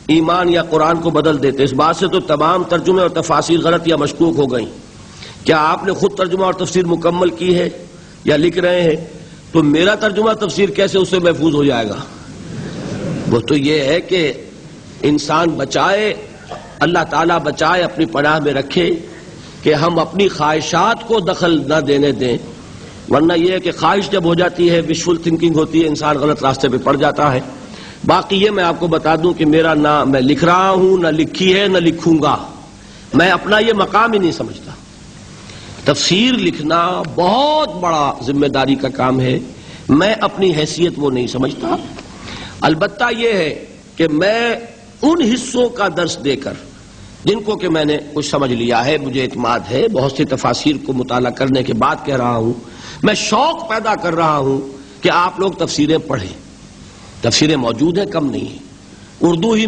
ایمان یا قرآن کو بدل دیتے. اس بات سے تو تمام ترجمے اور تفاسیر غلط یا مشکوک ہو گئیں. کیا آپ نے خود ترجمہ اور تفسیر مکمل کی ہے یا لکھ رہے ہیں؟ تو میرا ترجمہ تفسیر کیسے اس سے محفوظ ہو جائے گا؟ وہ تو یہ ہے کہ انسان بچائے، اللہ تعالیٰ بچائے، اپنی پناہ میں رکھے کہ ہم اپنی خواہشات کو دخل نہ دینے دیں، ورنہ یہ ہے کہ خواہش جب ہو جاتی ہے، وشفل تھنکنگ ہوتی ہے، انسان غلط راستے پہ پڑ جاتا ہے. باقی یہ میں آپ کو بتا دوں کہ میرا نہ میں لکھ رہا ہوں، نہ لکھی ہے، نہ لکھوں گا. میں اپنا یہ مقام ہی نہیں سمجھتا. تفسیر لکھنا بہت بڑا ذمہ داری کا کام ہے، میں اپنی حیثیت وہ نہیں سمجھتا. البتہ یہ ہے کہ میں ان حصوں کا درس دے کر جن کو کہ میں نے کچھ سمجھ لیا ہے، مجھے اعتماد ہے، بہت سی تفاسیر کو مطالعہ کرنے کے بعد کہہ رہا ہوں، میں شوق پیدا کر رہا ہوں کہ آپ لوگ تفسیریں پڑھیں. تفسیریں موجود ہیں، کم نہیں ہیں. اردو ہی